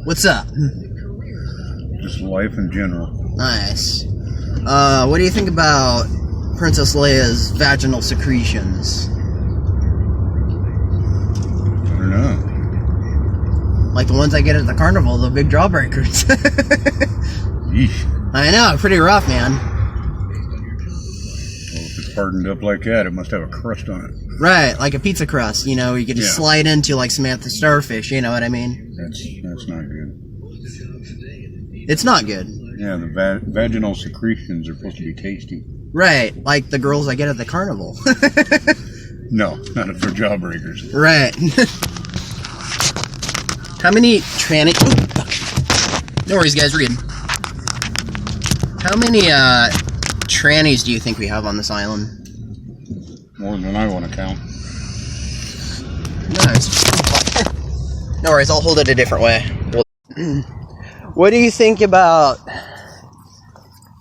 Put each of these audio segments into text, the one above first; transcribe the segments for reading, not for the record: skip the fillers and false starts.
What's up? Just life in general. Nice. What do you think about Princess Leia's vaginal secretions? I don't know. Like the ones I get at the carnival, the big jawbreakers. Yeesh. I know, pretty rough, man. Well, if it's hardened up like that, it must have a crust on it. Right, like a pizza crust, you know, you could just slide into like Samantha Starfish, you know what I mean? That's not good. It's not good. Yeah, the vaginal secretions are supposed to be tasty. Right, like the girls I get at the carnival. No, not if they're jawbreakers. Right. How many tranny... No worries, guys, read. How many trannies do you think we have on this island? More than I want to count. Nice. No worries, I'll hold it a different way. What do you think about,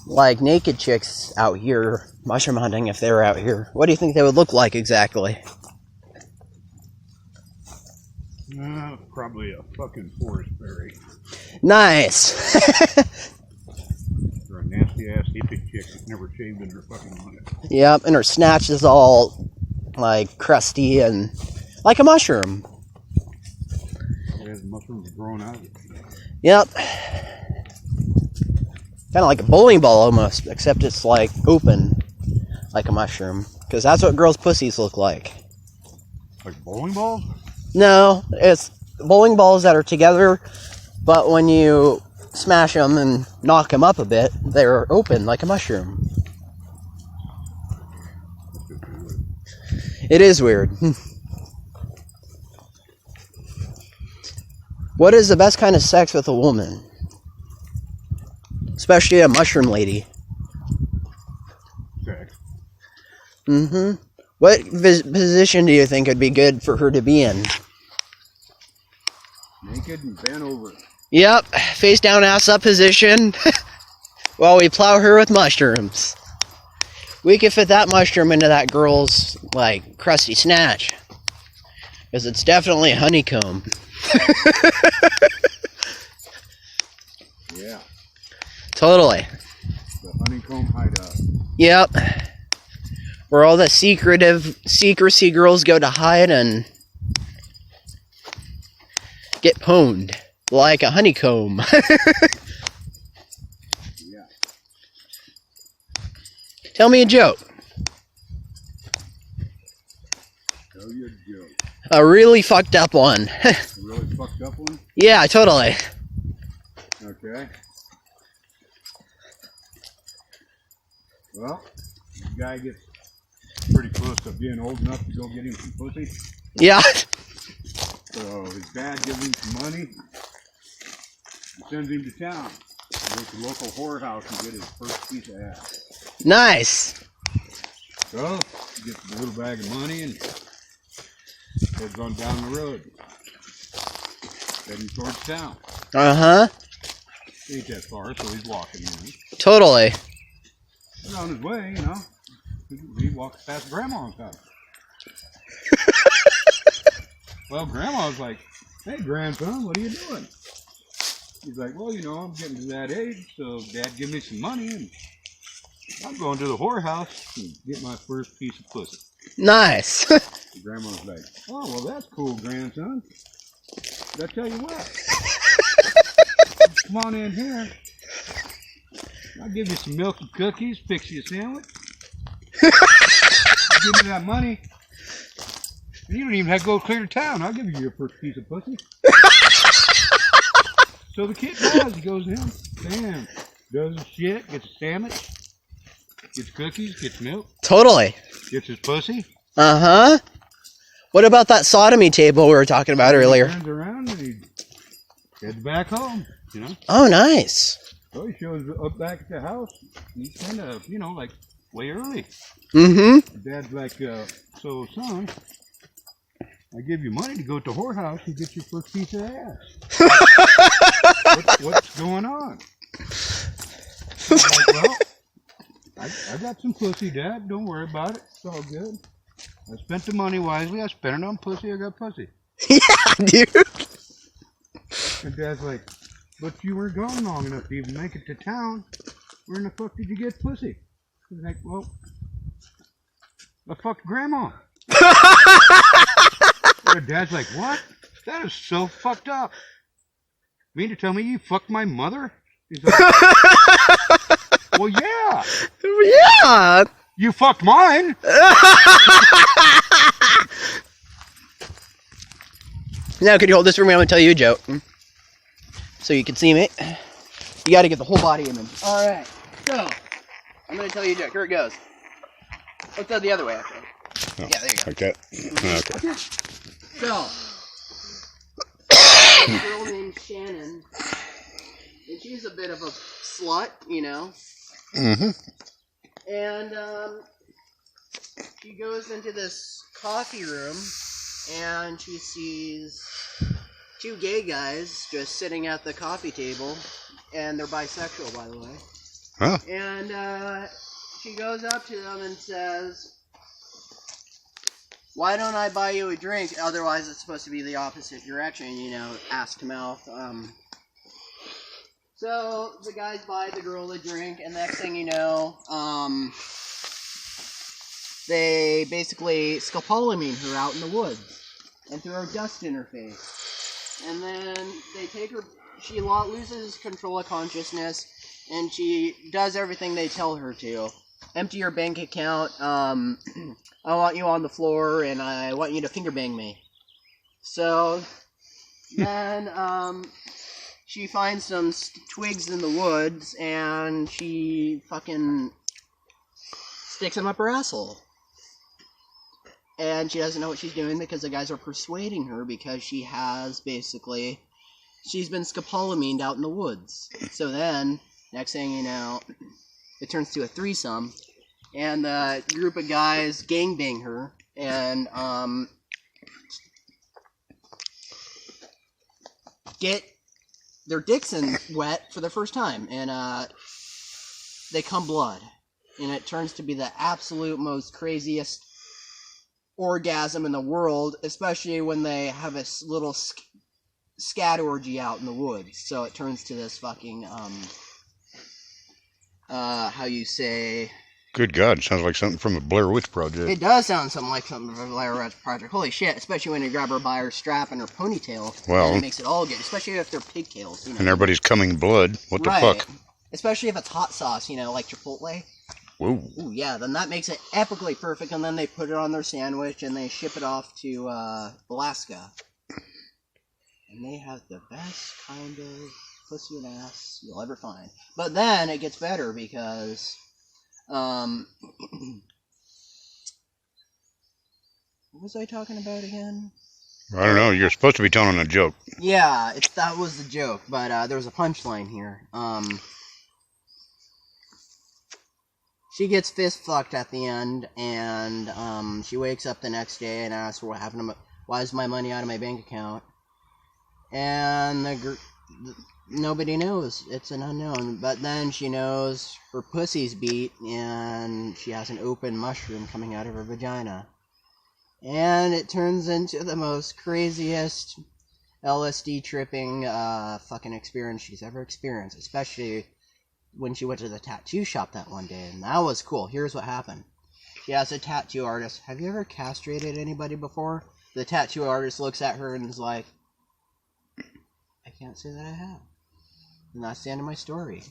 like, naked chicks out here mushroom hunting if they were out here? What do you think they would look like exactly? Probably a fucking forest fairy. Nice. Or a nasty ass hippie chick that's never shaved in her fucking life. Yep, and her snatch is all, like, crusty and like a mushroom. Yeah, the mushrooms are growing out of it. Yep. Kind of like a bowling ball almost, except it's like open, like a mushroom. Because that's what girls' pussies look like. Like bowling balls? No, it's bowling balls that are together, but when you smash them and knock them up a bit, they're open like a mushroom. It is weird. What is the best kind of sex with a woman? Especially a mushroom lady. Sex. Mm-hmm. What position do you think would be good for her to be in? Naked and bent over. Yep, face down, ass up position. While we plow her with mushrooms. We could fit that mushroom into that girl's, like, crusty snatch. Because it's definitely a honeycomb. Yeah. Totally. The honeycomb hideout. Yep. Where all the secrecy girls go to hide and get pwned. Like a honeycomb. Yeah. Tell me a joke. Tell you a joke. A really fucked up one. A really fucked up one? Yeah, totally. Okay. Well, the guy gets pretty close to being old enough to go get him some pussy. Yeah. So his dad gives him some money and sends him to town. He goes to the local whorehouse and get his first piece of ass. Nice. So he gets a little bag of money and heads on down the road, heading towards town. Uh-huh. Ain't that far, so he's walking in. Totally. And on his way, you know, he walks past Grandma's house. Well, Grandma's like, "Hey, grandson, what are you doing?" He's like, "Well, you know, I'm getting to that age, so Dad give me some money, and I'm going to the whorehouse and get my first piece of pussy." Nice. Grandma's like, "Oh, well, that's cool, grandson. But I tell you what, come on in here. I'll give you some milk and cookies, fix you a sandwich. Give me that money. And you don't even have to go clear to town. I'll give you your first piece of pussy." So the kid does. He goes in, bam, does his shit, gets a sandwich, gets cookies, gets milk, Totally. gets his pussy. Uh-huh. What about that sodomy table we were talking about earlier? He turns around and he heads back home, you know. Oh, nice. So he shows up back at the house. He's kind of, you know, like way early. Mm-hmm. Dad's like, "So son, I give you money to go to whorehouse and get your first piece of ass. What's going on?" I'm like, "Well, I got some pussy, Dad. Don't worry about it. It's all good. I spent the money wisely. I spent it on pussy. I got pussy." Yeah, dude. And Dad's like, but you weren't gone long enough to even make it to town. Where in the fuck did you get pussy? He's like, well, I fucked Grandma. And Dad's like, what? That is so fucked up. Mean to tell me you fucked my mother? He's like, well, yeah. Yeah. You fucked mine. Now, could you hold this for me? I'm gonna tell you a joke, so you can see me. You got to get the whole body image. All right. So, I'm gonna tell you a joke. Here it goes. Let's go the other way, actually. Oh, Yeah, there you go. okay. Okay. So, there's a girl named Shannon, and she's a bit of a slut, you know. Mm-hmm. And she goes into this coffee room, and she sees two gay guys just sitting at the coffee table, and they're bisexual, by the way. Huh. And she goes up to them and says, why don't I buy you a drink? Otherwise, it's supposed to be the opposite direction, you know, ass to mouth. So the guys buy the girl a drink, and next thing you know, they basically scopolamine her out in the woods and throw dust in her face. And then they take her, she loses control of consciousness, and she does everything they tell her to. Empty your bank account, I want you on the floor, and I want you to finger bang me. So then, she finds some twigs in the woods, and she fucking sticks them up her asshole. And she doesn't know what she's doing because the guys are persuading her because she has basically, she's been scopolamined out in the woods. So then, next thing you know, it turns to a threesome, and the group of guys gangbang her, and get their dicks in wet for the first time, and they come blood, and it turns to be the absolute most craziest orgasm in the world, especially when they have a little scat orgy out in the woods. So it turns to this fucking how you say, Good God, sounds like something from a Blair Witch Project. it does sound something like something from a Blair Witch Project. Holy shit, especially when you grab her by her strap and her ponytail. Well, and it makes it all good, especially if they're pigtails, you know. And everybody's coming blood. What the fuck? Especially if it's hot sauce, you know, like Chipotle. Whoa. Ooh, yeah, then that makes it epically perfect, and then they put it on their sandwich, and they ship it off to Alaska. And they have the best kind of pussy and ass you'll ever find. But then it gets better, because what was I talking about again? I don't know. You're supposed to be telling a joke. Yeah, that was the joke, but there was a punchline here. She gets fist fucked at the end, and she wakes up the next day and asks what happened to my, why is my money out of my bank account? And nobody knows. It's an unknown. But then she knows her pussy's beat, and she has an open mushroom coming out of her vagina. And it turns into the most craziest LSD tripping fucking experience she's ever experienced, especially when she went to the tattoo shop that one day, and that was cool. Here's what happened. She asked a tattoo artist, have you ever castrated anybody before? The tattoo artist looks at her and is like, I can't say that I have. And that's the end of my story.